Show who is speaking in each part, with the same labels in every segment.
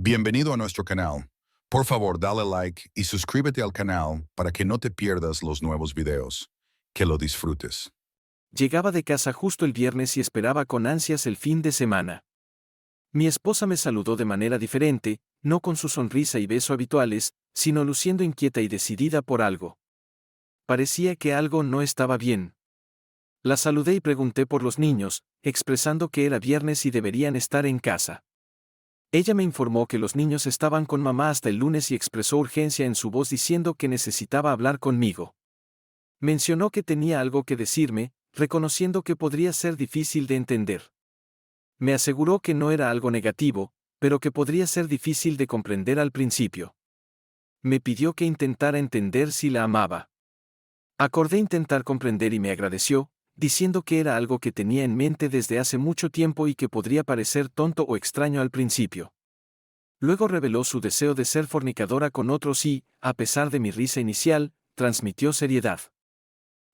Speaker 1: Bienvenido a nuestro canal. Por favor, dale like y suscríbete al canal para que no te pierdas los nuevos videos. Que lo disfrutes.
Speaker 2: Llegaba de casa justo el viernes y esperaba con ansias el fin de semana. Mi esposa me saludó de manera diferente, no con su sonrisa y beso habituales, sino luciendo inquieta y decidida por algo. Parecía que algo no estaba bien. La saludé y pregunté por los niños, expresando que era viernes y deberían estar en casa. Ella me informó que los niños estaban con mamá hasta el lunes y expresó urgencia en su voz diciendo que necesitaba hablar conmigo. Mencionó que tenía algo que decirme, reconociendo que podría ser difícil de entender. Me aseguró que no era algo negativo, pero que podría ser difícil de comprender al principio. Me pidió que intentara entender si la amaba. Acordé intentar comprender y me agradeció, diciendo que era algo que tenía en mente desde hace mucho tiempo y que podría parecer tonto o extraño al principio. Luego reveló su deseo de ser fornicadora con otros y, a pesar de mi risa inicial, transmitió seriedad.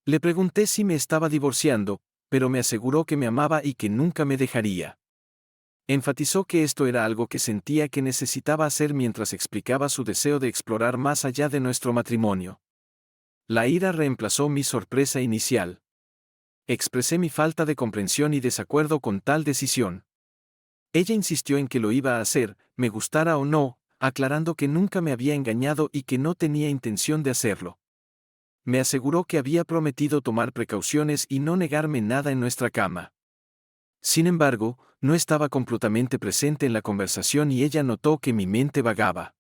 Speaker 2: Le pregunté si me estaba divorciando, pero me aseguró que me amaba y que nunca me dejaría. Enfatizó que esto era algo que sentía que necesitaba hacer mientras explicaba su deseo de explorar más allá de nuestro matrimonio. La ira reemplazó mi sorpresa inicial. Expresé mi falta de comprensión y desacuerdo con tal decisión. Ella insistió en que lo iba a hacer, me gustara o no, aclarando que nunca me había engañado y que no tenía intención de hacerlo. Me aseguró que había prometido tomar precauciones y no negarme nada en nuestra cama. Sin embargo, no estaba completamente presente en la conversación y ella notó que mi mente vagaba.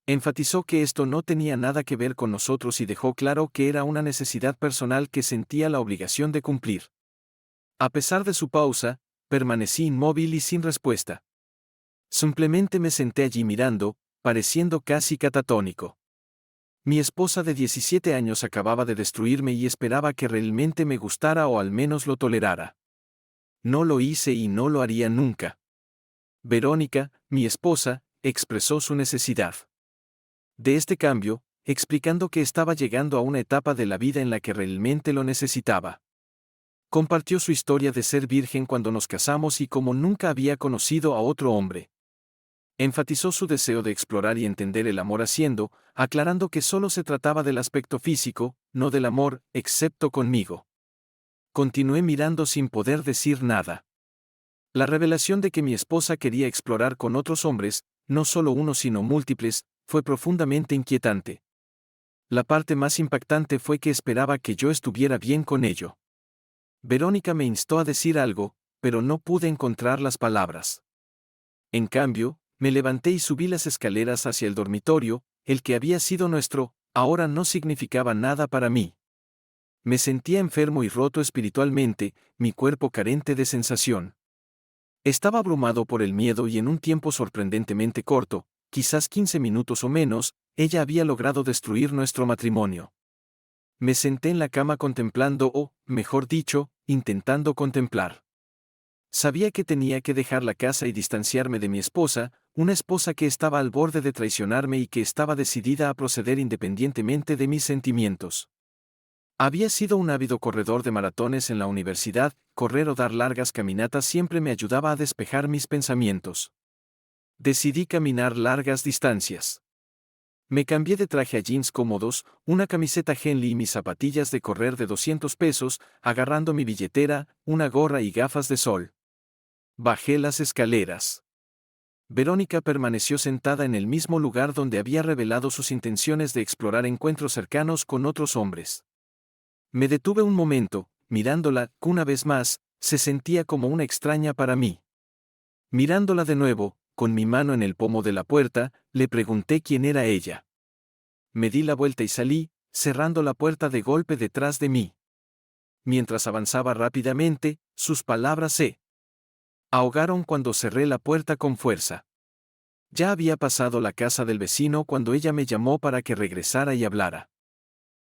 Speaker 2: Enfatizó que esto no tenía nada que ver con nosotros y dejó claro que era una necesidad personal que sentía la obligación de cumplir. A pesar de su pausa, permanecí inmóvil y sin respuesta. Simplemente me senté allí mirando, pareciendo casi catatónico. Mi esposa de 17 años acababa de destruirme y esperaba que realmente me gustara o al menos lo tolerara. No lo hice y no lo haría nunca. Verónica, mi esposa, expresó su necesidad de este cambio, explicando que estaba llegando a una etapa de la vida en la que realmente lo necesitaba. Compartió su historia de ser virgen cuando nos casamos y cómo nunca había conocido a otro hombre. Enfatizó su deseo de explorar y entender el amor haciendo, aclarando que solo se trataba del aspecto físico, no del amor, excepto conmigo. Continué mirando sin poder decir nada. La revelación de que mi esposa quería explorar con otros hombres, no solo uno sino múltiples, fue profundamente inquietante. La parte más impactante fue que esperaba que yo estuviera bien con ello. Verónica me instó a decir algo, pero no pude encontrar las palabras. En cambio, me levanté y subí las escaleras hacia el dormitorio, el que había sido nuestro, ahora no significaba nada para mí. Me sentía enfermo y roto espiritualmente, mi cuerpo carente de sensación. Estaba abrumado por el miedo y en un tiempo sorprendentemente corto, quizás 15 minutos o menos, ella había logrado destruir nuestro matrimonio. Me senté en la cama contemplando o, mejor dicho, intentando contemplar. Sabía que tenía que dejar la casa y distanciarme de mi esposa, una esposa que estaba al borde de traicionarme y que estaba decidida a proceder independientemente de mis sentimientos. Había sido un ávido corredor de maratones en la universidad, correr o dar largas caminatas siempre me ayudaba a despejar mis pensamientos. Decidí caminar largas distancias. Me cambié de traje a jeans cómodos, una camiseta Henley y mis zapatillas de correr de 200 pesos, agarrando mi billetera, una gorra y gafas de sol. Bajé las escaleras. Verónica permaneció sentada en el mismo lugar donde había revelado sus intenciones de explorar encuentros cercanos con otros hombres. Me detuve un momento, mirándola, que una vez más, se sentía como una extraña para mí. Mirándola de nuevo, con mi mano en el pomo de la puerta, le pregunté quién era ella. Me di la vuelta y salí, cerrando la puerta de golpe detrás de mí. Mientras avanzaba rápidamente, sus palabras se ahogaron cuando cerré la puerta con fuerza. Ya había pasado la casa del vecino cuando ella me llamó para que regresara y hablara.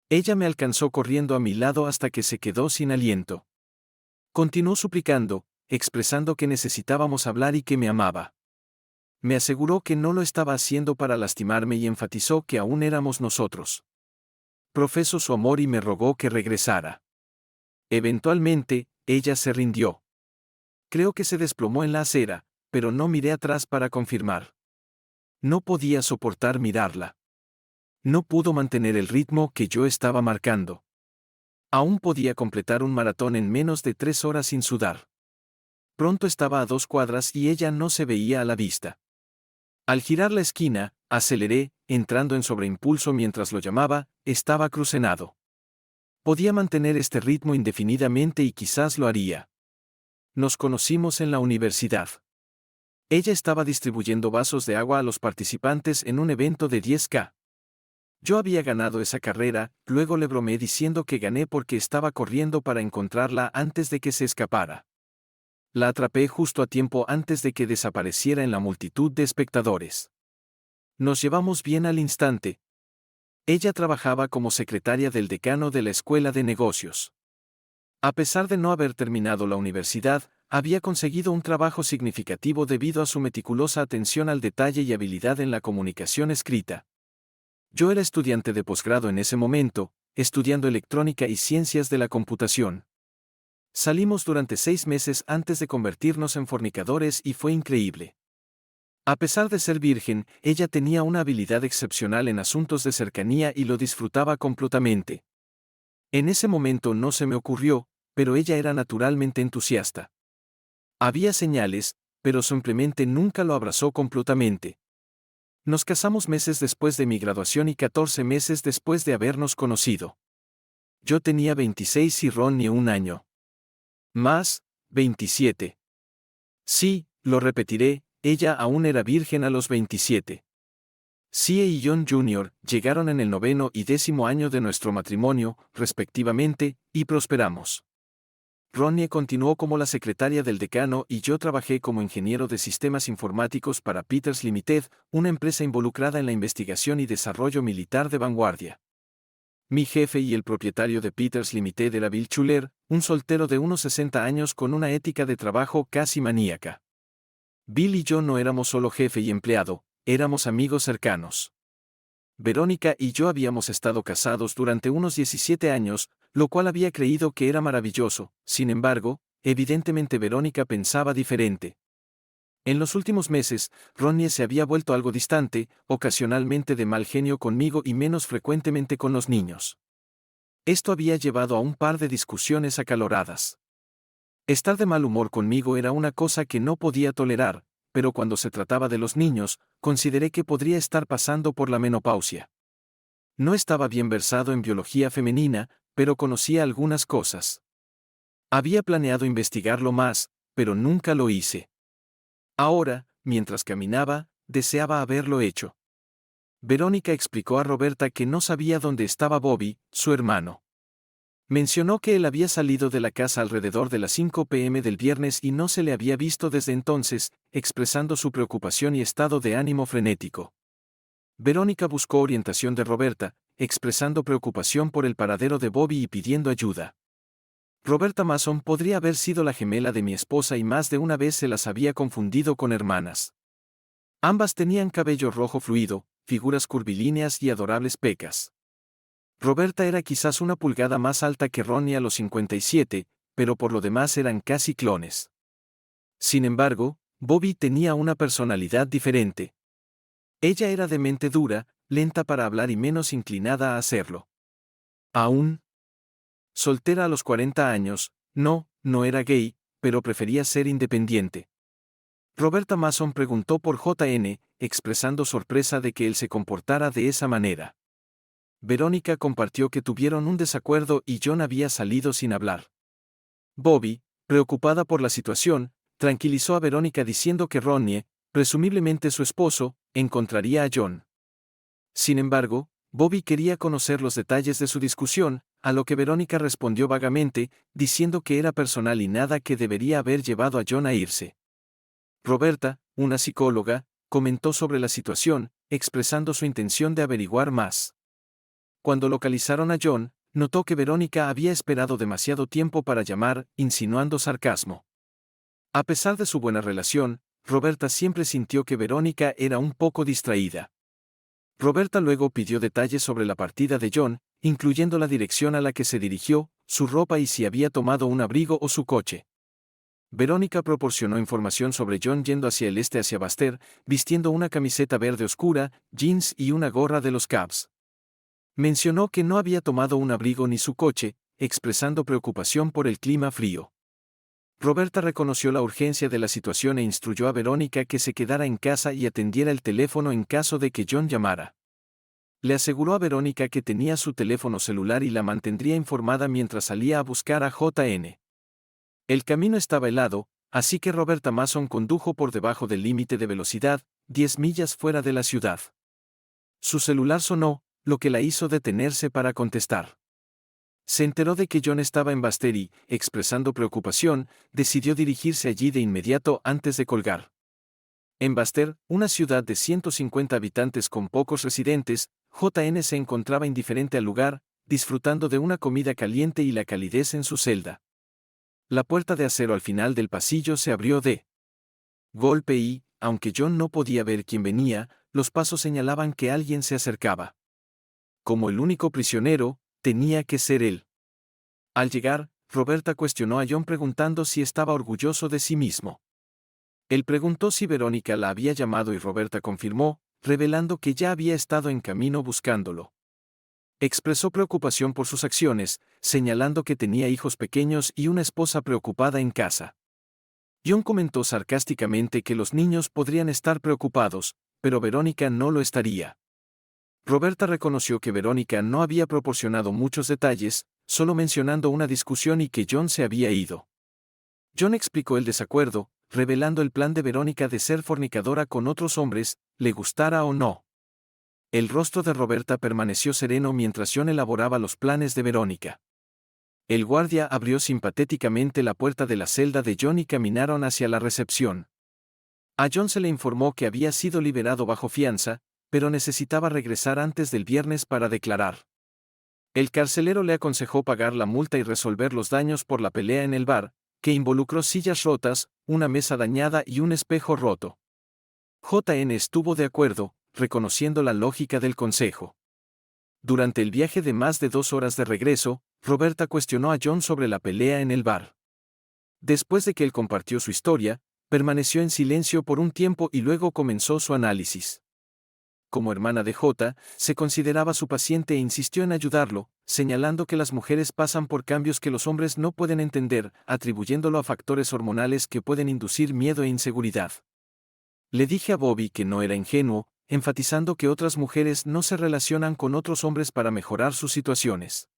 Speaker 2: Ella me alcanzó corriendo a mi lado hasta que se quedó sin aliento. Continuó suplicando, expresando que necesitábamos hablar y que me amaba. Me aseguró que no lo estaba haciendo para lastimarme y enfatizó que aún éramos nosotros. Profesó su amor y me rogó que regresara. Eventualmente, ella se rindió. Creo que se desplomó en la acera, pero no miré atrás para confirmar. No podía soportar mirarla. No pudo mantener el ritmo que yo estaba marcando. Aún podía completar un maratón en menos de 3 horas sin sudar. Pronto estaba a 2 cuadras y ella no se veía a la vista. Al girar la esquina, aceleré, entrando en sobreimpulso mientras lo llamaba, estaba crucenado. Podía mantener este ritmo indefinidamente y quizás lo haría. Nos conocimos en la universidad. Ella estaba distribuyendo vasos de agua a los participantes en un evento de 10K. Yo había ganado esa carrera, luego le bromeé diciendo que gané porque estaba corriendo para encontrarla antes de que se escapara. La atrapé justo a tiempo antes de que desapareciera en la multitud de espectadores. Nos llevamos bien al instante. Ella trabajaba como secretaria del decano de la Escuela de Negocios. A pesar de no haber terminado la universidad, había conseguido un trabajo significativo debido a su meticulosa atención al detalle y habilidad en la comunicación escrita. Yo era estudiante de posgrado en ese momento, estudiando electrónica y ciencias de la computación. Salimos durante 6 meses antes de convertirnos en fornicadores y fue increíble. A pesar de ser virgen, ella tenía una habilidad excepcional en asuntos de cercanía y lo disfrutaba completamente. En ese momento no se me ocurrió, pero ella era naturalmente entusiasta. Había señales, pero simplemente nunca lo abrazó completamente. Nos casamos meses después de mi graduación y 14 meses después de habernos conocido. Yo tenía 26 y Ronnie un año más, 27. Sí, lo repetiré, ella aún era virgen a los 27. Sie y John Jr. llegaron en el 9º y 10º año de nuestro matrimonio, respectivamente, y prosperamos. Ronnie continuó como la secretaria del decano y yo trabajé como ingeniero de sistemas informáticos para Peters Limited, una empresa involucrada en la investigación y desarrollo militar de vanguardia. Mi jefe y el propietario de Peters Limited era Bill Schuller, un soltero de unos 60 años con una ética de trabajo casi maníaca. Bill y yo no éramos solo jefe y empleado, éramos amigos cercanos. Verónica y yo habíamos estado casados durante unos 17 años, lo cual había creído que era maravilloso. Sin embargo, evidentemente Verónica pensaba diferente. En los últimos meses, Ronnie se había vuelto algo distante, ocasionalmente de mal genio conmigo y menos frecuentemente con los niños. Esto había llevado a un par de discusiones acaloradas. Estar de mal humor conmigo era una cosa que no podía tolerar, pero cuando se trataba de los niños, consideré que podría estar pasando por la menopausia. No estaba bien versado en biología femenina, pero conocía algunas cosas. Había planeado investigarlo más, pero nunca lo hice. Ahora, mientras caminaba, deseaba haberlo hecho. Verónica explicó a Roberta que no sabía dónde estaba Bobby, su hermano. Mencionó que él había salido de la casa alrededor de las 5 p.m. del viernes y no se le había visto desde entonces, expresando su preocupación y estado de ánimo frenético. Verónica buscó orientación de Roberta, expresando preocupación por el paradero de Bobby y pidiendo ayuda. Roberta Mason podría haber sido la gemela de mi esposa y más de una vez se las había confundido con hermanas. Ambas tenían cabello rojo fluido, figuras curvilíneas y adorables pecas. Roberta era quizás una pulgada más alta que Ronnie a los 57, pero por lo demás eran casi clones. Sin embargo, Bobby tenía una personalidad diferente. Ella era de mente dura, lenta para hablar y menos inclinada a hacerlo. Aún soltera a los 40 años, no era gay, pero prefería ser independiente. Roberta Mason preguntó por JN, expresando sorpresa de que él se comportara de esa manera. Verónica compartió que tuvieron un desacuerdo y John había salido sin hablar. Bobby, preocupada por la situación, tranquilizó a Verónica diciendo que Ronnie, presumiblemente su esposo, encontraría a John. Sin embargo, Bobby quería conocer los detalles de su discusión, a lo que Verónica respondió vagamente, diciendo que era personal y nada que debería haber llevado a John a irse. Roberta, una psicóloga, comentó sobre la situación, expresando su intención de averiguar más. Cuando localizaron a John, notó que Verónica había esperado demasiado tiempo para llamar, insinuando sarcasmo. A pesar de su buena relación, Roberta siempre sintió que Verónica era un poco distraída. Roberta luego pidió detalles sobre la partida de John, incluyendo la dirección a la que se dirigió, su ropa y si había tomado un abrigo o su coche. Verónica proporcionó información sobre John yendo hacia el este hacia Baster, vistiendo una camiseta verde oscura, jeans y una gorra de los Cavs. Mencionó que no había tomado un abrigo ni su coche, expresando preocupación por el clima frío. Roberta reconoció la urgencia de la situación e instruyó a Verónica que se quedara en casa y atendiera el teléfono en caso de que John llamara. Le aseguró a Verónica que tenía su teléfono celular y la mantendría informada mientras salía a buscar a JN. El camino estaba helado, así que Roberta Mason condujo por debajo del límite de velocidad, 10 millas fuera de la ciudad. Su celular sonó, lo que la hizo detenerse para contestar. Se enteró de que John estaba en Baster y, expresando preocupación, decidió dirigirse allí de inmediato antes de colgar. En Baster, una ciudad de 150 habitantes con pocos residentes, JN se encontraba indiferente al lugar, disfrutando de una comida caliente y la calidez en su celda. La puerta de acero al final del pasillo se abrió de golpe y, aunque John no podía ver quién venía, los pasos señalaban que alguien se acercaba. Como el único prisionero, tenía que ser él. Al llegar, Roberta cuestionó a John preguntando si estaba orgulloso de sí mismo. Él preguntó si Verónica la había llamado y Roberta confirmó, revelando que ya había estado en camino buscándolo. Expresó preocupación por sus acciones, señalando que tenía hijos pequeños y una esposa preocupada en casa. John comentó sarcásticamente que los niños podrían estar preocupados, pero Verónica no lo estaría. Roberta reconoció que Verónica no había proporcionado muchos detalles, solo mencionando una discusión y que John se había ido. John explicó el desacuerdo, revelando el plan de Verónica de ser fornicadora con otros hombres, le gustara o no. El rostro de Roberta permaneció sereno mientras John elaboraba los planes de Verónica. El guardia abrió simpatéticamente la puerta de la celda de John y caminaron hacia la recepción. A John se le informó que había sido liberado bajo fianza, pero necesitaba regresar antes del viernes para declarar. El carcelero le aconsejó pagar la multa y resolver los daños por la pelea en el bar, que involucró sillas rotas, una mesa dañada y un espejo roto. JN estuvo de acuerdo, reconociendo la lógica del consejo. Durante el viaje de más de 2 horas de regreso, Roberta cuestionó a John sobre la pelea en el bar. Después de que él compartió su historia, permaneció en silencio por un tiempo y luego comenzó su análisis. Como hermana de J, se consideraba su paciente e insistió en ayudarlo, señalando que las mujeres pasan por cambios que los hombres no pueden entender, atribuyéndolo a factores hormonales que pueden inducir miedo e inseguridad. Le dije a Bobby que no era ingenuo, enfatizando que otras mujeres no se relacionan con otros hombres para mejorar sus situaciones.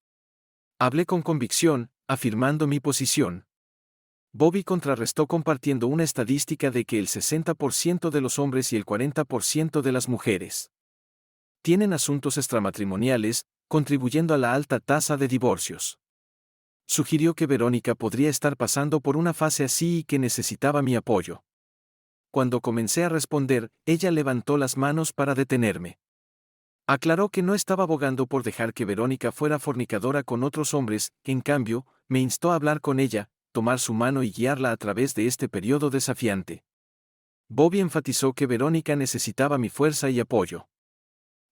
Speaker 2: Hablé con convicción, afirmando mi posición. Bobby contrarrestó compartiendo una estadística de que el 60% de los hombres y el 40% de las mujeres tienen asuntos extramatrimoniales, contribuyendo a la alta tasa de divorcios. Sugirió que Verónica podría estar pasando por una fase así y que necesitaba mi apoyo. Cuando comencé a responder, ella levantó las manos para detenerme. Aclaró que no estaba abogando por dejar que Verónica fuera fornicadora con otros hombres, en cambio, me instó a hablar con ella, tomar su mano y guiarla a través de este periodo desafiante. Bobby enfatizó que Verónica necesitaba mi fuerza y apoyo.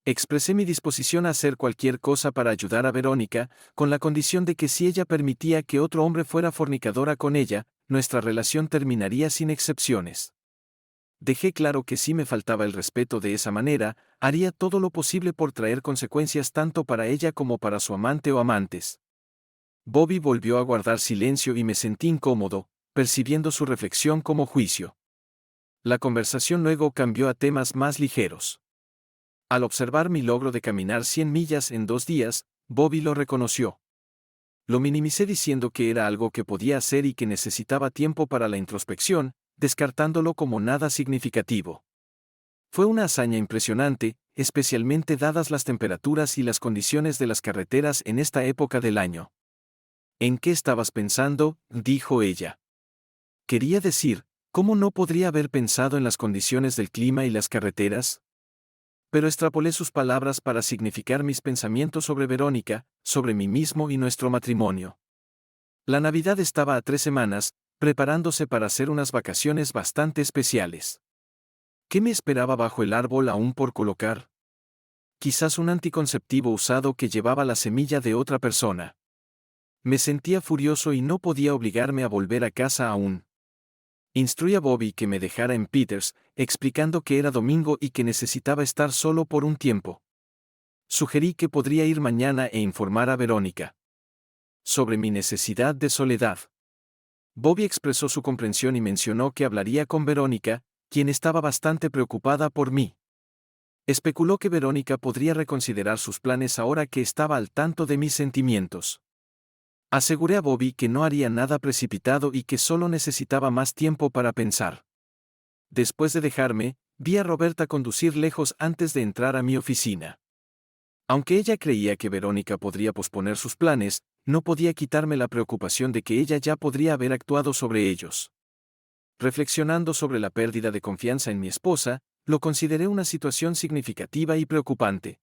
Speaker 2: Expresé mi disposición a hacer cualquier cosa para ayudar a Verónica, con la condición de que si ella permitía que otro hombre fuera fornicadora con ella, nuestra relación terminaría sin excepciones. Dejé claro que si me faltaba el respeto de esa manera, haría todo lo posible por traer consecuencias tanto para ella como para su amante o amantes. Bobby volvió a guardar silencio y me sentí incómodo, percibiendo su reflexión como juicio. La conversación luego cambió a temas más ligeros. Al observar mi logro de caminar 100 millas en 2 días, Bobby lo reconoció. Lo minimicé diciendo que era algo que podía hacer y que necesitaba tiempo para la introspección, descartándolo como nada significativo. Fue una hazaña impresionante, especialmente dadas las temperaturas y las condiciones de las carreteras en esta época del año. ¿En qué estabas pensando?, dijo ella. Quería decir, ¿cómo no podría haber pensado en las condiciones del clima y las carreteras? Pero extrapolé sus palabras para significar mis pensamientos sobre Verónica, sobre mí mismo y nuestro matrimonio. La Navidad estaba a 3 semanas, preparándose para hacer unas vacaciones bastante especiales. ¿Qué me esperaba bajo el árbol aún por colocar? Quizás un anticonceptivo usado que llevaba la semilla de otra persona. Me sentía furioso y no podía obligarme a volver a casa aún. Instruí a Bobby que me dejara en Peters, explicando que era domingo y que necesitaba estar solo por un tiempo. Sugerí que podría ir mañana e informar a Verónica sobre mi necesidad de soledad. Bobby expresó su comprensión y mencionó que hablaría con Verónica, quien estaba bastante preocupada por mí. Especuló que Verónica podría reconsiderar sus planes ahora que estaba al tanto de mis sentimientos. Aseguré a Bobby que no haría nada precipitado y que solo necesitaba más tiempo para pensar. Después de dejarme, vi a Roberta conducir lejos antes de entrar a mi oficina. Aunque ella creía que Verónica podría posponer sus planes, no podía quitarme la preocupación de que ella ya podría haber actuado sobre ellos. Reflexionando sobre la pérdida de confianza en mi esposa, lo consideré una situación significativa y preocupante.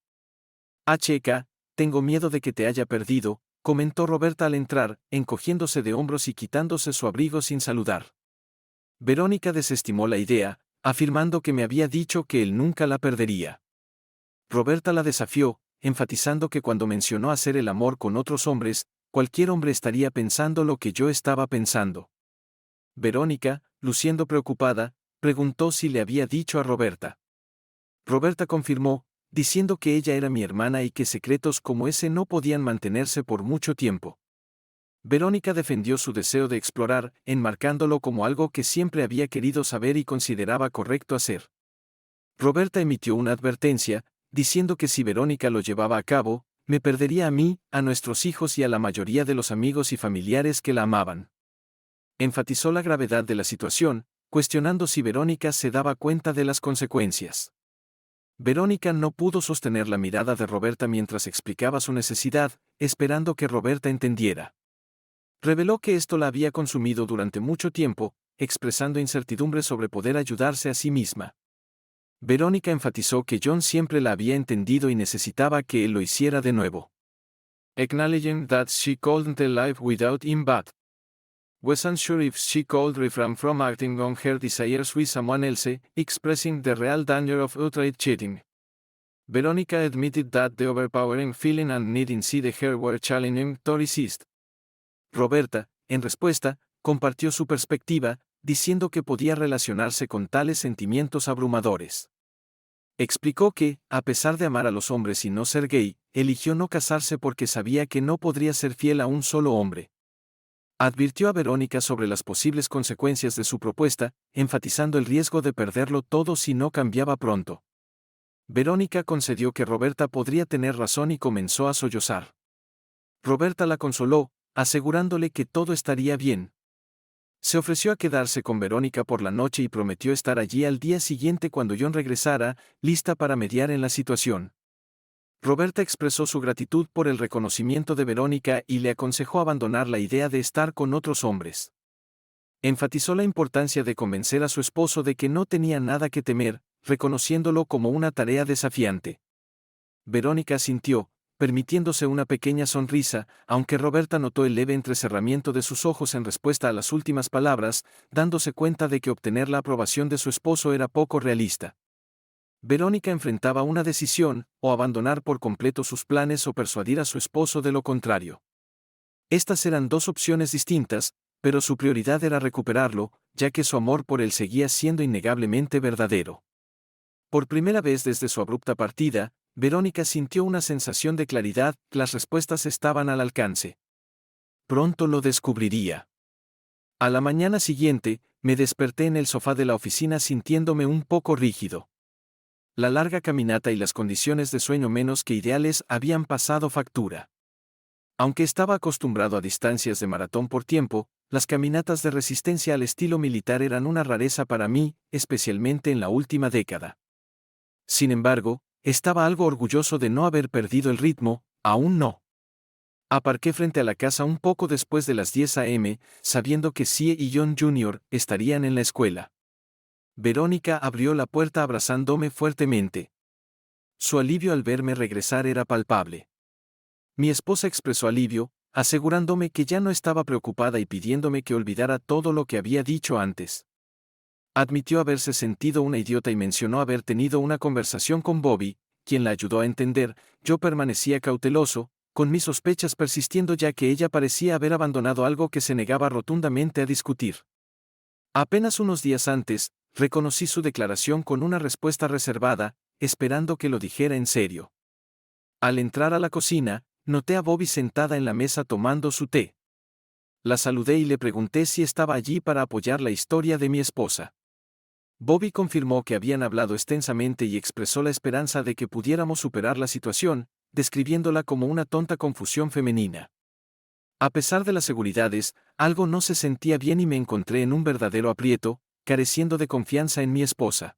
Speaker 2: HK, tengo miedo de que te haya perdido, comentó Roberta al entrar, encogiéndose de hombros y quitándose su abrigo sin saludar. Verónica desestimó la idea, afirmando que me había dicho que él nunca la perdería. Roberta la desafió, enfatizando que cuando mencionó hacer el amor con otros hombres, cualquier hombre estaría pensando lo que yo estaba pensando. Verónica, luciendo preocupada, preguntó si le había dicho a Roberta. Roberta confirmó, diciendo que ella era mi hermana y que secretos como ese no podían mantenerse por mucho tiempo. Verónica defendió su deseo de explorar, enmarcándolo como algo que siempre había querido saber y consideraba correcto hacer. Roberta emitió una advertencia, diciendo que si Verónica lo llevaba a cabo, me perdería a mí, a nuestros hijos y a la mayoría de los amigos y familiares que la amaban. Enfatizó la gravedad de la situación, cuestionando si Verónica se daba cuenta de las consecuencias. Verónica no pudo sostener la mirada de Roberta mientras explicaba su necesidad, esperando que Roberta entendiera. Reveló que esto la había consumido durante mucho tiempo, expresando incertidumbre sobre poder ayudarse a sí misma. Verónica enfatizó que John siempre la había entendido y necesitaba que él lo hiciera de nuevo. Acknowledging that she couldn't live without him but was unsure if she could refrain from acting on her desires with someone else, expressing the real danger of outright cheating. Verónica admitted that the overpowering feeling and need inside her were challenging to resist. Roberta, en respuesta, compartió su perspectiva, diciendo que podía relacionarse con tales sentimientos abrumadores. Explicó que, a pesar de amar a los hombres y no ser gay, eligió no casarse porque sabía que no podría ser fiel a un solo hombre. Advirtió a Verónica sobre las posibles consecuencias de su propuesta, enfatizando el riesgo de perderlo todo si no cambiaba pronto. Verónica concedió que Roberta podría tener razón y comenzó a sollozar. Roberta la consoló, asegurándole que todo estaría bien. Se ofreció a quedarse con Verónica por la noche y prometió estar allí al día siguiente cuando John regresara, lista para mediar en la situación. Roberta expresó su gratitud por el reconocimiento de Verónica y le aconsejó abandonar la idea de estar con otros hombres. Enfatizó la importancia de convencer a su esposo de que no tenía nada que temer, reconociéndolo como una tarea desafiante. Verónica asintió, permitiéndose una pequeña sonrisa, aunque Roberta notó el leve entrecerramiento de sus ojos en respuesta a las últimas palabras, dándose cuenta de que obtener la aprobación de su esposo era poco realista. Verónica enfrentaba una decisión, o abandonar por completo sus planes o persuadir a su esposo de lo contrario. Estas eran dos opciones distintas, pero su prioridad era recuperarlo, ya que su amor por él seguía siendo innegablemente verdadero. Por primera vez desde su abrupta partida, Verónica sintió una sensación de claridad, las respuestas estaban al alcance. Pronto lo descubriría. A la mañana siguiente, me desperté en el sofá de la oficina sintiéndome un poco rígido. La larga caminata y las condiciones de sueño menos que ideales habían pasado factura. Aunque estaba acostumbrado a distancias de maratón por tiempo, las caminatas de resistencia al estilo militar eran una rareza para mí, especialmente en la última década. Sin embargo, estaba algo orgulloso de no haber perdido el ritmo, aún no. Aparqué frente a la casa un poco después de las 10 a.m., sabiendo que Sie y John Jr. estarían en la escuela. Verónica abrió la puerta abrazándome fuertemente. Su alivio al verme regresar era palpable. Mi esposa expresó alivio, asegurándome que ya no estaba preocupada y pidiéndome que olvidara todo lo que había dicho antes. Admitió haberse sentido una idiota y mencionó haber tenido una conversación con Bobby, quien la ayudó a entender. Yo permanecía cauteloso, con mis sospechas persistiendo ya que ella parecía haber abandonado algo que se negaba rotundamente a discutir. Apenas unos días antes, reconocí su declaración con una respuesta reservada, esperando que lo dijera en serio. Al entrar a la cocina, noté a Bobby sentada en la mesa tomando su té. La saludé y le pregunté si estaba allí para apoyar la historia de mi esposa. Bobby confirmó que habían hablado extensamente y expresó la esperanza de que pudiéramos superar la situación, describiéndola como una tonta confusión femenina. A pesar de las seguridades, algo no se sentía bien y me encontré en un verdadero aprieto, careciendo de confianza en mi esposa.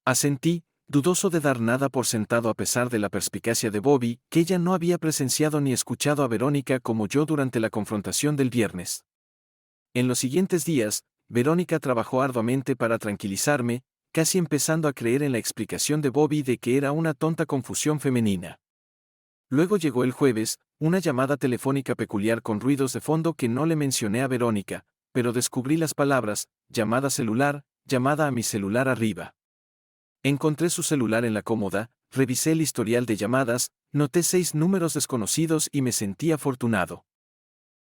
Speaker 2: Asentí, dudoso de dar nada por sentado a pesar de la perspicacia de Bobby, que ella no había presenciado ni escuchado a Verónica como yo durante la confrontación del viernes. En los siguientes días, Verónica trabajó arduamente para tranquilizarme, casi empezando a creer en la explicación de Bobby de que era una tonta confusión femenina. Luego llegó el jueves, una llamada telefónica peculiar con ruidos de fondo que no le mencioné a Verónica, pero descubrí las palabras, llamada celular, llamada a mi celular arriba. Encontré su celular en la cómoda, revisé el historial de llamadas, noté 6 números desconocidos y me sentí afortunado.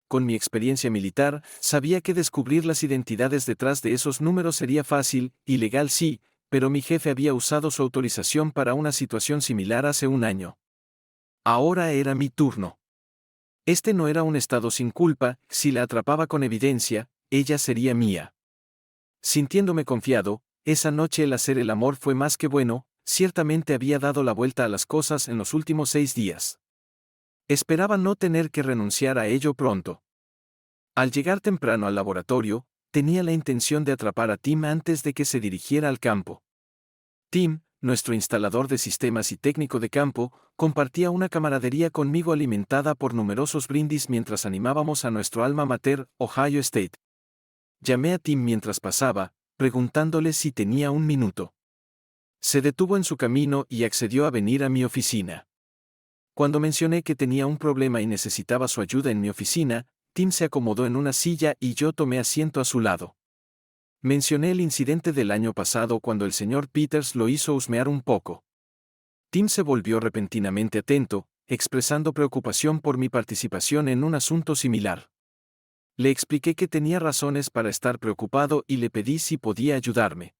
Speaker 2: Con mi experiencia militar, sabía que descubrir las identidades detrás de esos números sería fácil, ilegal sí, pero mi jefe había usado su autorización para una situación similar hace un año. Ahora era mi turno. Este no era un estado sin culpa, si la atrapaba con evidencia, ella sería mía. Sintiéndome confiado, esa noche el hacer el amor fue más que bueno, ciertamente había dado la vuelta a las cosas en los últimos 6 días. Esperaba no tener que renunciar a ello pronto. Al llegar temprano al laboratorio, tenía la intención de atrapar a Tim antes de que se dirigiera al campo. Tim, nuestro instalador de sistemas y técnico de campo, compartía una camaradería conmigo alimentada por numerosos brindis mientras animábamos a nuestro alma mater, Ohio State. Llamé a Tim mientras pasaba, preguntándole si tenía un minuto. Se detuvo en su camino y accedió a venir a mi oficina. Cuando mencioné que tenía un problema y necesitaba su ayuda en mi oficina, Tim se acomodó en una silla y yo tomé asiento a su lado. Mencioné el incidente del año pasado cuando el señor Peters lo hizo husmear un poco. Tim se volvió repentinamente atento, expresando preocupación por mi participación en un asunto similar. Le expliqué que tenía razones para estar preocupado y le pedí si podía ayudarme.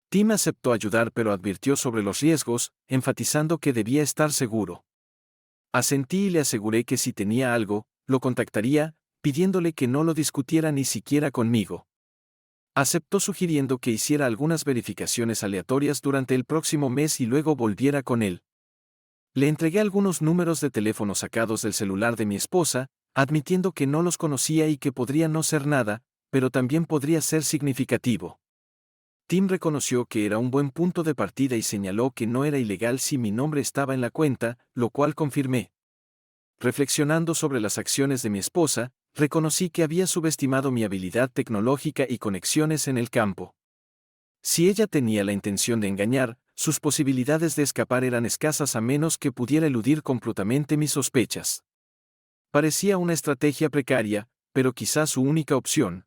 Speaker 2: Tim aceptó ayudar pero advirtió sobre los riesgos, enfatizando que debía estar seguro. Asentí y le aseguré que si tenía algo, lo contactaría, pidiéndole que no lo discutiera ni siquiera conmigo. Aceptó sugiriendo que hiciera algunas verificaciones aleatorias durante el próximo mes y luego volviera con él. Le entregué algunos números de teléfono sacados del celular de mi esposa, admitiendo que no los conocía y que podría no ser nada, pero también podría ser significativo. Tim reconoció que era un buen punto de partida y señaló que no era ilegal si mi nombre estaba en la cuenta, lo cual confirmé. Reflexionando sobre las acciones de mi esposa, reconocí que había subestimado mi habilidad tecnológica y conexiones en el campo. Si ella tenía la intención de engañar, sus posibilidades de escapar eran escasas a menos que pudiera eludir completamente mis sospechas. Parecía una estrategia precaria, pero quizás su única opción.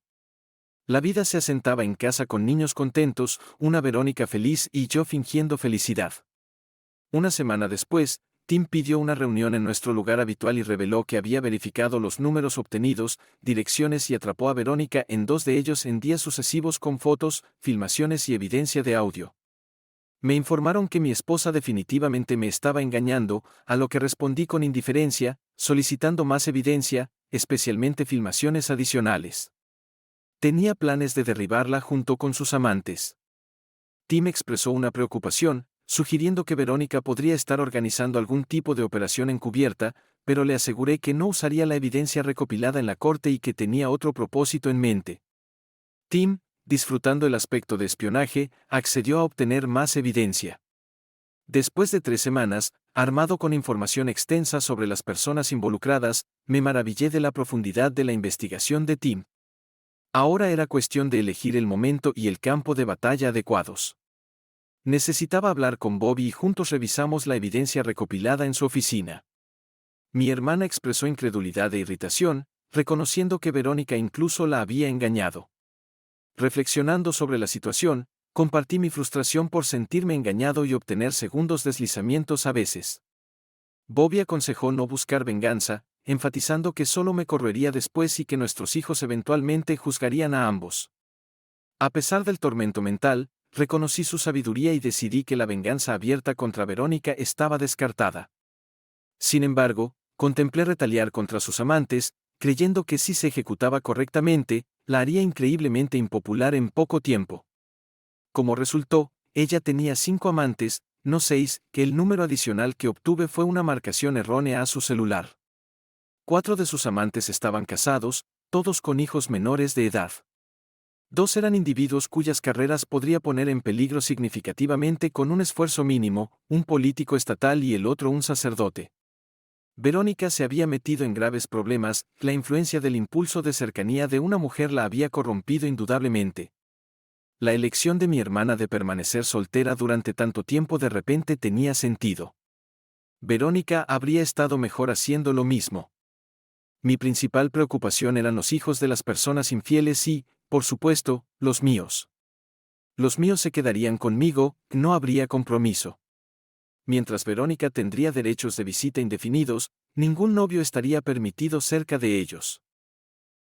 Speaker 2: La vida se asentaba en casa con niños contentos, una Verónica feliz y yo fingiendo felicidad. Una semana después, Tim pidió una reunión en nuestro lugar habitual y reveló que había verificado los números obtenidos, direcciones y atrapó a Verónica en 2 de ellos en días sucesivos con fotos, filmaciones y evidencia de audio. Me informaron que mi esposa definitivamente me estaba engañando, a lo que respondí con indiferencia, solicitando más evidencia, especialmente filmaciones adicionales. Tenía planes de derribarla junto con sus amantes. Tim expresó una preocupación, sugiriendo que Verónica podría estar organizando algún tipo de operación encubierta, pero le aseguré que no usaría la evidencia recopilada en la corte y que tenía otro propósito en mente. Tim, disfrutando el aspecto de espionaje, accedió a obtener más evidencia. Después de 3 semanas, armado con información extensa sobre las personas involucradas, me maravillé de la profundidad de la investigación de Tim. Ahora era cuestión de elegir el momento y el campo de batalla adecuados. Necesitaba hablar con Bobby y juntos revisamos la evidencia recopilada en su oficina. Mi hermana expresó incredulidad e irritación, reconociendo que Verónica incluso la había engañado. Reflexionando sobre la situación, compartí mi frustración por sentirme engañado y obtener segundos deslizamientos a veces. Bobby aconsejó no buscar venganza, enfatizando que solo me correría después y que nuestros hijos eventualmente juzgarían a ambos. A pesar del tormento mental, reconocí su sabiduría y decidí que la venganza abierta contra Verónica estaba descartada. Sin embargo, contemplé retaliar contra sus amantes, creyendo que si se ejecutaba correctamente, la haría increíblemente impopular en poco tiempo. Como resultó, ella tenía 5 amantes, no 6, que el número adicional que obtuve fue una marcación errónea a su celular. 4 de sus amantes estaban casados, todos con hijos menores de edad. 2 eran individuos cuyas carreras podría poner en peligro significativamente con un esfuerzo mínimo, un político estatal y el otro un sacerdote. Verónica se había metido en graves problemas, la influencia del impulso de cercanía de una mujer la había corrompido indudablemente. La elección de mi hermana de permanecer soltera durante tanto tiempo de repente tenía sentido. Verónica habría estado mejor haciendo lo mismo. Mi principal preocupación eran los hijos de las personas infieles y, por supuesto, los míos. Los míos se quedarían conmigo, no habría compromiso. Mientras Verónica tendría derechos de visita indefinidos, ningún novio estaría permitido cerca de ellos.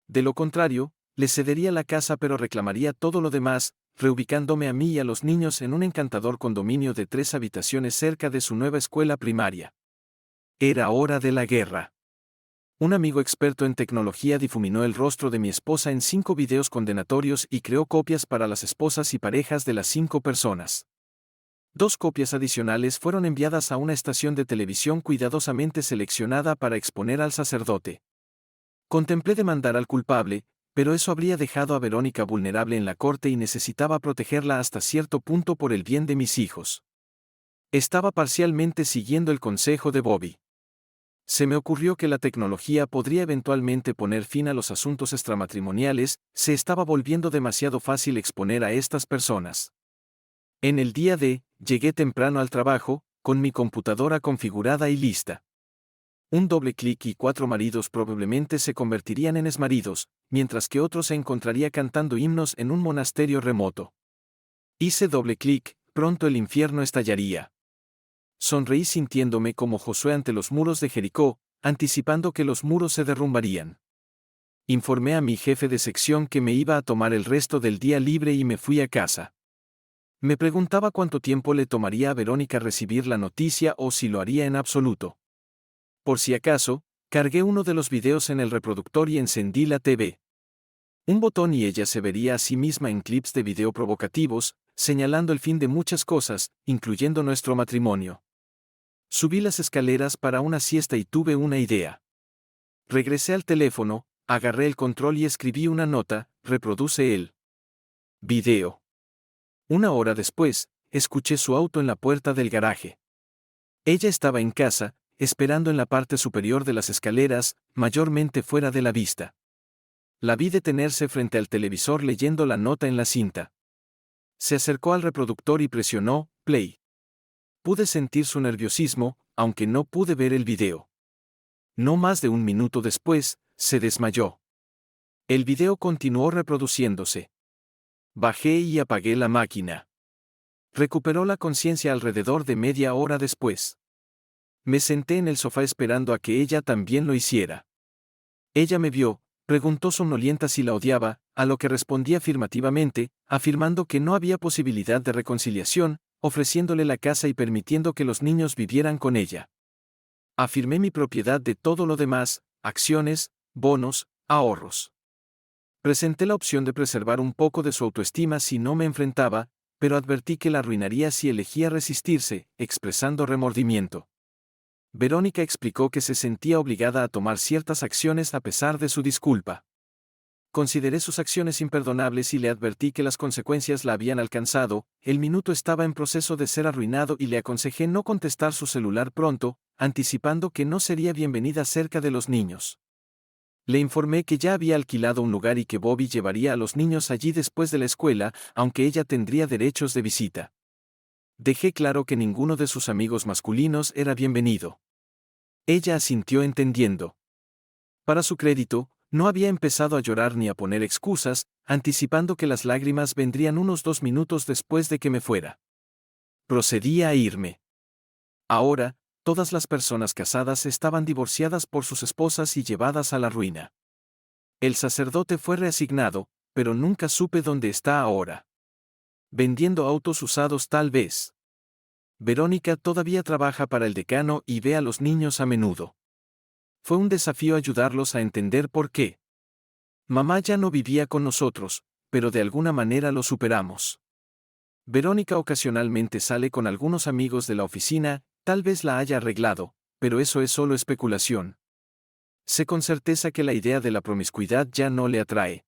Speaker 2: De lo contrario, les cedería la casa pero reclamaría todo lo demás, reubicándome a mí y a los niños en un encantador condominio de 3 habitaciones cerca de su nueva escuela primaria. Era hora de la guerra. Un amigo experto en tecnología difuminó el rostro de mi esposa en 5 videos condenatorios y creó copias para las esposas y parejas de las 5 personas. 2 copias adicionales fueron enviadas a una estación de televisión cuidadosamente seleccionada para exponer al sacerdote. Contemplé demandar al culpable, pero eso habría dejado a Verónica vulnerable en la corte y necesitaba protegerla hasta cierto punto por el bien de mis hijos. Estaba parcialmente siguiendo el consejo de Bobby. Se me ocurrió que la tecnología podría eventualmente poner fin a los asuntos extramatrimoniales, se estaba volviendo demasiado fácil exponer a estas personas. En el día llegué temprano al trabajo, con mi computadora configurada y lista. Un doble clic y 4 maridos probablemente se convertirían en exmaridos, mientras que otro se encontraría cantando himnos en un monasterio remoto. Hice doble clic, pronto el infierno estallaría. Sonreí sintiéndome como Josué ante los muros de Jericó, anticipando que los muros se derrumbarían. Informé a mi jefe de sección que me iba a tomar el resto del día libre y me fui a casa. Me preguntaba cuánto tiempo le tomaría a Verónica recibir la noticia o si lo haría en absoluto. Por si acaso, cargué uno de los videos en el reproductor y encendí la TV. Un botón y ella se vería a sí misma en clips de video provocativos, señalando el fin de muchas cosas, incluyendo nuestro matrimonio. Subí las escaleras para una siesta y tuve una idea. Regresé al teléfono, agarré el control y escribí una nota, reproduce el video. 1 hora después, escuché su auto en la puerta del garaje. Ella estaba en casa, esperando en la parte superior de las escaleras, mayormente fuera de la vista. La vi detenerse frente al televisor leyendo la nota en la cinta. Se acercó al reproductor y presionó play. Pude sentir su nerviosismo, aunque no pude ver el video. No más de 1 minuto después, se desmayó. El video continuó reproduciéndose. Bajé y apagué la máquina. Recuperó la conciencia alrededor de media hora después. Me senté en el sofá esperando a que ella también lo hiciera. Ella me vio, preguntó somnolienta si la odiaba, a lo que respondí afirmativamente, afirmando que no había posibilidad de reconciliación, ofreciéndole la casa y permitiendo que los niños vivieran con ella. Afirmé mi propiedad de todo lo demás, acciones, bonos, ahorros. Presenté la opción de preservar un poco de su autoestima si no me enfrentaba, pero advertí que la arruinaría si elegía resistirse, expresando remordimiento. Verónica explicó que se sentía obligada a tomar ciertas acciones a pesar de su disculpa. Consideré sus acciones imperdonables y le advertí que las consecuencias la habían alcanzado, el minuto estaba en proceso de ser arruinado y le aconsejé no contestar su celular pronto, anticipando que no sería bienvenida cerca de los niños. Le informé que ya había alquilado un lugar y que Bobby llevaría a los niños allí después de la escuela, aunque ella tendría derechos de visita. Dejé claro que ninguno de sus amigos masculinos era bienvenido. Ella asintió entendiendo. Para su crédito, no había empezado a llorar ni a poner excusas, anticipando que las lágrimas vendrían unos 2 minutos después de que me fuera. Procedí a irme. Ahora, todas las personas casadas estaban divorciadas por sus esposas y llevadas a la ruina. El sacerdote fue reasignado, pero nunca supe dónde está ahora. Vendiendo autos usados tal vez. Verónica todavía trabaja para el decano y ve a los niños a menudo. Fue un desafío ayudarlos a entender por qué. Mamá ya no vivía con nosotros, pero de alguna manera lo superamos. Verónica ocasionalmente sale con algunos amigos de la oficina, tal vez la haya arreglado, pero eso es solo especulación. Sé con certeza que la idea de la promiscuidad ya no le atrae.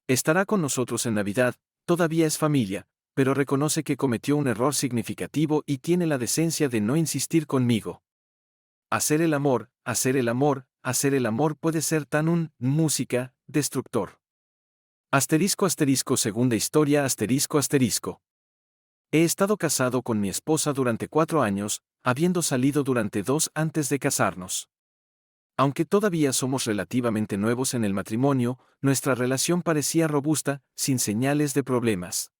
Speaker 2: Estará con nosotros en Navidad, todavía es familia, pero reconoce que cometió un error significativo y tiene la decencia de no insistir conmigo. Hacer el amor, hacer el amor, hacer el amor puede ser tan música, destructor. Asterisco asterisco segunda historia asterisco asterisco. He estado casado con mi esposa durante 4 años, habiendo salido durante 2 antes de casarnos. Aunque todavía somos relativamente nuevos en el matrimonio, nuestra relación parecía robusta, sin señales de problemas.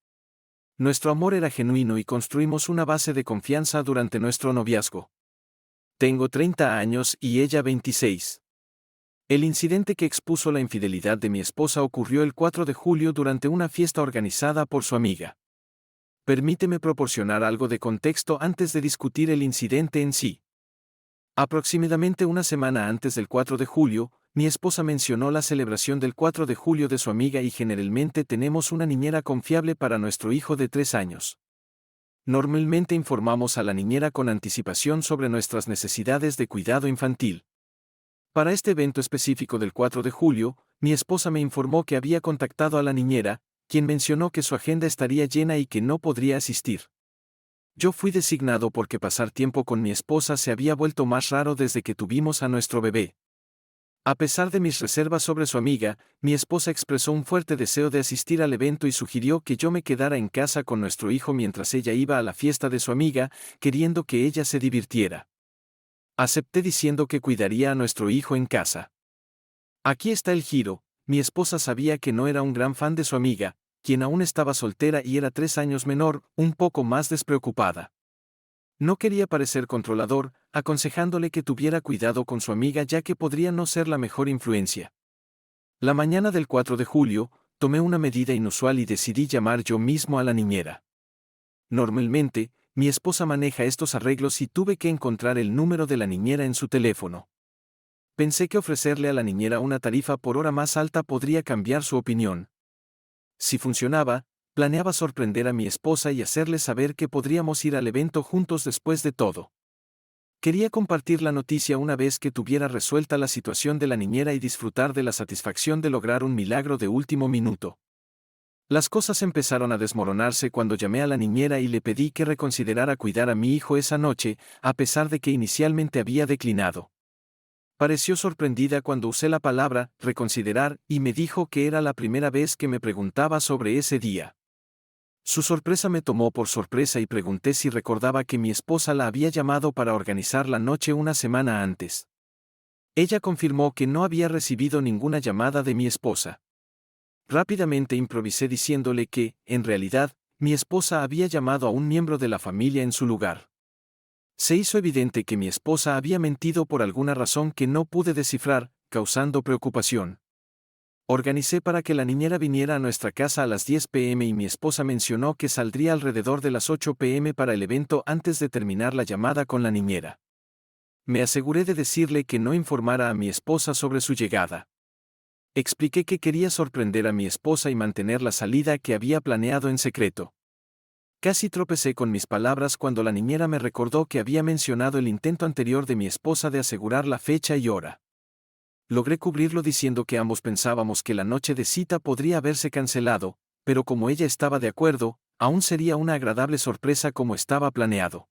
Speaker 2: Nuestro amor era genuino y construimos una base de confianza durante nuestro noviazgo. Tengo 30 años y ella 26. El incidente que expuso la infidelidad de mi esposa ocurrió el 4 de julio durante una fiesta organizada por su amiga. Permíteme proporcionar algo de contexto antes de discutir el incidente en sí. Aproximadamente una semana antes del 4 de julio, mi esposa mencionó la celebración del 4 de julio de su amiga y generalmente tenemos una niñera confiable para nuestro hijo de 3 años. Normalmente informamos a la niñera con anticipación sobre nuestras necesidades de cuidado infantil. Para este evento específico del 4 de julio, mi esposa me informó que había contactado a la niñera, quien mencionó que su agenda estaría llena y que no podría asistir. Yo fui designado porque pasar tiempo con mi esposa se había vuelto más raro desde que tuvimos a nuestro bebé. A pesar de mis reservas sobre su amiga, mi esposa expresó un fuerte deseo de asistir al evento y sugirió que yo me quedara en casa con nuestro hijo mientras ella iba a la fiesta de su amiga, queriendo que ella se divirtiera. Acepté diciendo que cuidaría a nuestro hijo en casa. Aquí está el giro: mi esposa sabía que no era un gran fan de su amiga, quien aún estaba soltera y era 3 años menor, un poco más despreocupada. No quería parecer controlador, aconsejándole que tuviera cuidado con su amiga ya que podría no ser la mejor influencia. La mañana del 4 de julio, tomé una medida inusual y decidí llamar yo mismo a la niñera. Normalmente, mi esposa maneja estos arreglos y tuve que encontrar el número de la niñera en su teléfono. Pensé que ofrecerle a la niñera una tarifa por hora más alta podría cambiar su opinión. Si funcionaba, planeaba sorprender a mi esposa y hacerle saber que podríamos ir al evento juntos después de todo. Quería compartir la noticia una vez que tuviera resuelta la situación de la niñera y disfrutar de la satisfacción de lograr un milagro de último minuto. Las cosas empezaron a desmoronarse cuando llamé a la niñera y le pedí que reconsiderara cuidar a mi hijo esa noche, a pesar de que inicialmente había declinado. Pareció sorprendida cuando usé la palabra reconsiderar y me dijo que era la primera vez que me preguntaba sobre ese día. Su sorpresa me tomó por sorpresa y pregunté si recordaba que mi esposa la había llamado para organizar la noche una semana antes. Ella confirmó que no había recibido ninguna llamada de mi esposa. Rápidamente improvisé diciéndole que, en realidad, mi esposa había llamado a un miembro de la familia en su lugar. Se hizo evidente que mi esposa había mentido por alguna razón que no pude descifrar, causando preocupación. Organicé para que la niñera viniera a nuestra casa a las 10 p.m. y mi esposa mencionó que saldría alrededor de las 8 p.m. para el evento antes de terminar la llamada con la niñera. Me aseguré de decirle que no informara a mi esposa sobre su llegada. Expliqué que quería sorprender a mi esposa y mantener la salida que había planeado en secreto. Casi tropecé con mis palabras cuando la niñera me recordó que había mencionado el intento anterior de mi esposa de asegurar la fecha y hora. Logré cubrirlo diciendo que ambos pensábamos que la noche de cita podría haberse cancelado, pero como ella estaba de acuerdo, aún sería una agradable sorpresa como estaba planeado.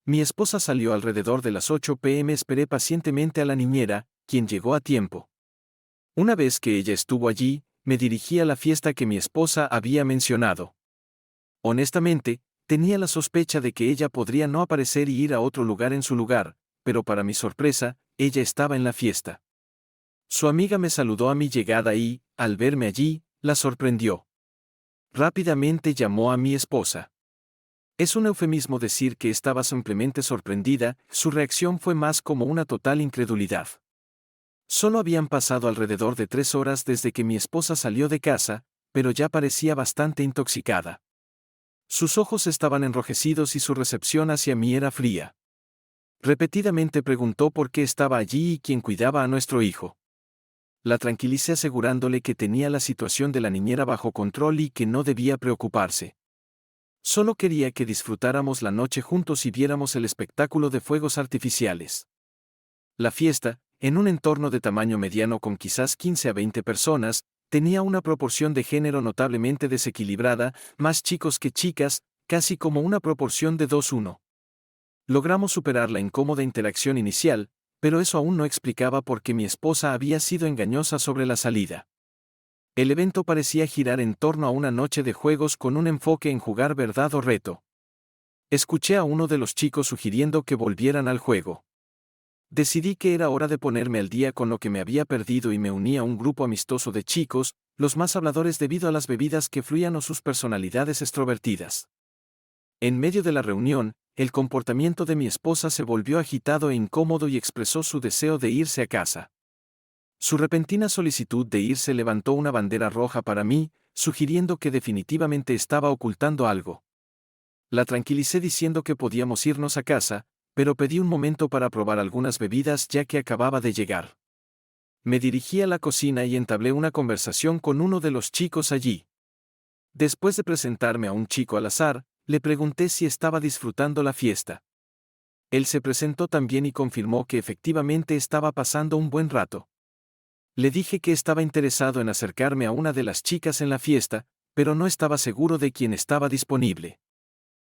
Speaker 2: Mi esposa salió alrededor de las 8 p.m. Esperé pacientemente a la niñera, quien llegó a tiempo. Una vez que ella estuvo allí, me dirigí a la fiesta que mi esposa había mencionado. Honestamente, tenía la sospecha de que ella podría no aparecer y ir a otro lugar en su lugar, pero para mi sorpresa, ella estaba en la fiesta. Su amiga me saludó a mi llegada y, al verme allí, la sorprendió. Rápidamente llamó a mi esposa. Es un eufemismo decir que estaba simplemente sorprendida, su reacción fue más como una total incredulidad. Solo habían pasado alrededor de 3 horas desde que mi esposa salió de casa, pero ya parecía bastante intoxicada. Sus ojos estaban enrojecidos y su recepción hacia mí era fría. Repetidamente preguntó por qué estaba allí y quién cuidaba a nuestro hijo. La tranquilicé asegurándole que tenía la situación de la niñera bajo control y que no debía preocuparse. Solo quería que disfrutáramos la noche juntos y viéramos el espectáculo de fuegos artificiales. La fiesta, en un entorno de tamaño mediano con quizás 15 a 20 personas, tenía una proporción de género notablemente desequilibrada, más chicos que chicas, casi como una proporción de 2-1. Logramos superar la incómoda interacción inicial, pero eso aún no explicaba por qué mi esposa había sido engañosa sobre la salida. El evento parecía girar en torno a una noche de juegos con un enfoque en jugar verdad o reto. Escuché a uno de los chicos sugiriendo que volvieran al juego. Decidí que era hora de ponerme al día con lo que me había perdido y me uní a un grupo amistoso de chicos, los más habladores debido a las bebidas que fluían o sus personalidades extrovertidas. En medio de la reunión, el comportamiento de mi esposa se volvió agitado e incómodo y expresó su deseo de irse a casa. Su repentina solicitud de irse levantó una bandera roja para mí, sugiriendo que definitivamente estaba ocultando algo. La tranquilicé diciendo que podíamos irnos a casa, pero pedí un momento para probar algunas bebidas ya que acababa de llegar. Me dirigí a la cocina y entablé una conversación con uno de los chicos allí. Después de presentarme a un chico al azar, le pregunté si estaba disfrutando la fiesta. Él se presentó también y confirmó que efectivamente estaba pasando un buen rato. Le dije que estaba interesado en acercarme a una de las chicas en la fiesta, pero no estaba seguro de quién estaba disponible.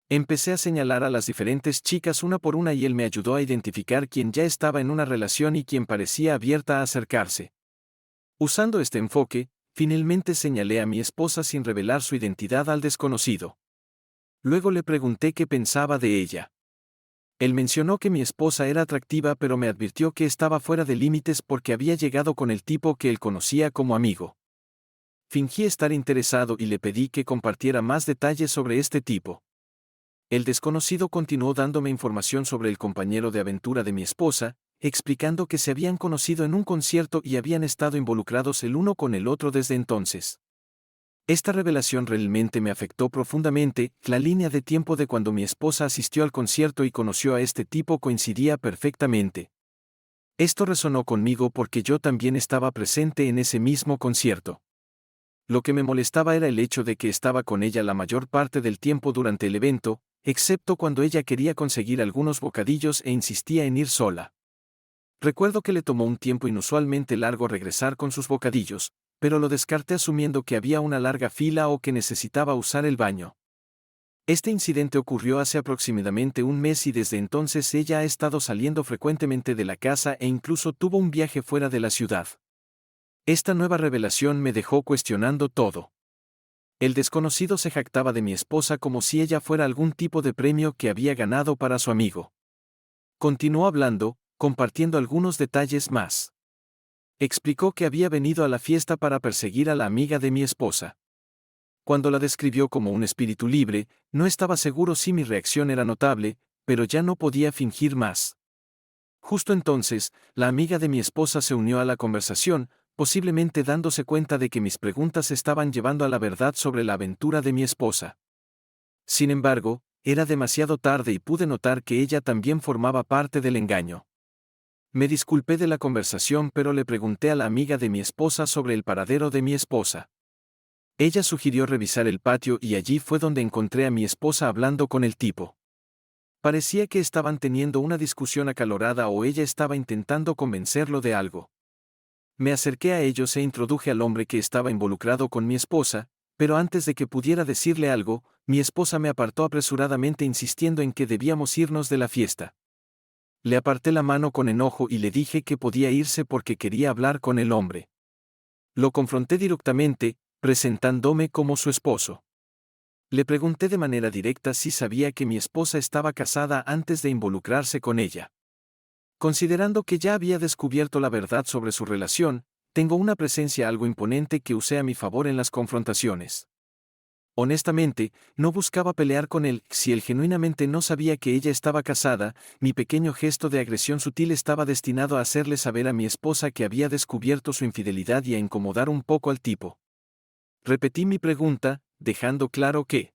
Speaker 2: Empecé a señalar a las diferentes chicas una por una y él me ayudó a identificar quién ya estaba en una relación y quién parecía abierta a acercarse. Usando este enfoque, finalmente señalé a mi esposa sin revelar su identidad al desconocido. Luego le pregunté qué pensaba de ella. Él mencionó que mi esposa era atractiva pero me advirtió que estaba fuera de límites porque había llegado con el tipo que él conocía como amigo. Fingí estar interesado y le pedí que compartiera más detalles sobre este tipo. El desconocido continuó dándome información sobre el compañero de aventura de mi esposa, explicando que se habían conocido en un concierto y habían estado involucrados el uno con el otro desde entonces. Esta revelación realmente me afectó profundamente. La línea de tiempo de cuando mi esposa asistió al concierto y conoció a este tipo coincidía perfectamente. Esto resonó conmigo porque yo también estaba presente en ese mismo concierto. Lo que me molestaba era el hecho de que estaba con ella la mayor parte del tiempo durante el evento, excepto cuando ella quería conseguir algunos bocadillos e insistía en ir sola. Recuerdo que le tomó un tiempo inusualmente largo regresar con sus bocadillos, pero lo descarté asumiendo que había una larga fila o que necesitaba usar el baño. Este incidente ocurrió hace aproximadamente un mes y desde entonces ella ha estado saliendo frecuentemente de la casa e incluso tuvo un viaje fuera de la ciudad. Esta nueva revelación me dejó cuestionando todo. El desconocido se jactaba de mi esposa como si ella fuera algún tipo de premio que había ganado para su amigo. Continuó hablando, compartiendo algunos detalles más. Explicó que había venido a la fiesta para perseguir a la amiga de mi esposa. Cuando la describió como un espíritu libre, no estaba seguro si mi reacción era notable, pero ya no podía fingir más. Justo entonces, la amiga de mi esposa se unió a la conversación, posiblemente dándose cuenta de que mis preguntas estaban llevando a la verdad sobre la aventura de mi esposa. Sin embargo, era demasiado tarde y pude notar que ella también formaba parte del engaño. Me disculpé de la conversación pero le pregunté a la amiga de mi esposa sobre el paradero de mi esposa. Ella sugirió revisar el patio y allí fue donde encontré a mi esposa hablando con el tipo. Parecía que estaban teniendo una discusión acalorada o ella estaba intentando convencerlo de algo. Me acerqué a ellos e introduje al hombre que estaba involucrado con mi esposa, pero antes de que pudiera decirle algo, mi esposa me apartó apresuradamente insistiendo en que debíamos irnos de la fiesta. Le aparté la mano con enojo y le dije que podía irse porque quería hablar con el hombre. Lo confronté directamente, presentándome como su esposo. Le pregunté de manera directa si sabía que mi esposa estaba casada antes de involucrarse con ella. Considerando que ya había descubierto la verdad sobre su relación, tengo una presencia algo imponente que usé a mi favor en las confrontaciones. Honestamente, no buscaba pelear con él. Si él genuinamente no sabía que ella estaba casada, mi pequeño gesto de agresión sutil estaba destinado a hacerle saber a mi esposa que había descubierto su infidelidad y a incomodar un poco al tipo. Repetí mi pregunta, dejando claro que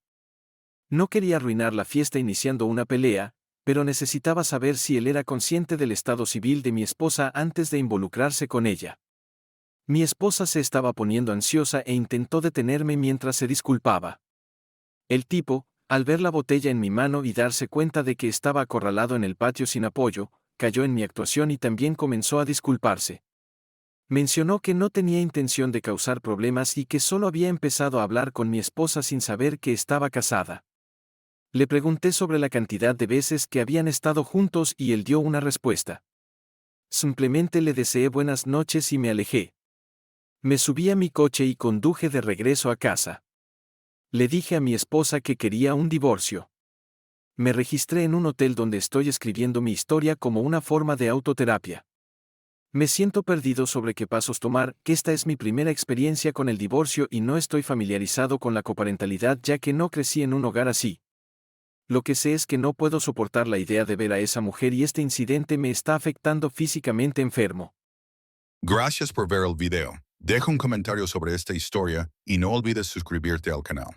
Speaker 2: no quería arruinar la fiesta iniciando una pelea, pero necesitaba saber si él era consciente del estado civil de mi esposa antes de involucrarse con ella. Mi esposa se estaba poniendo ansiosa e intentó detenerme mientras se disculpaba. El tipo, al ver la botella en mi mano y darse cuenta de que estaba acorralado en el patio sin apoyo, cayó en mi actuación y también comenzó a disculparse. Mencionó que no tenía intención de causar problemas y que solo había empezado a hablar con mi esposa sin saber que estaba casada. Le pregunté sobre la cantidad de veces que habían estado juntos y él dio una respuesta. Simplemente le deseé buenas noches y me alejé. Me subí a mi coche y conduje de regreso a casa. Le dije a mi esposa que quería un divorcio. Me registré en un hotel donde estoy escribiendo mi historia como una forma de autoterapia. Me siento perdido sobre qué pasos tomar, que esta es mi primera experiencia con el divorcio y no estoy familiarizado con la coparentalidad ya que no crecí en un hogar así. Lo que sé es que no puedo soportar la idea de ver a esa mujer y este incidente me está afectando físicamente enfermo.
Speaker 1: Gracias por ver el video. Deja un comentario sobre esta historia y no olvides suscribirte al canal.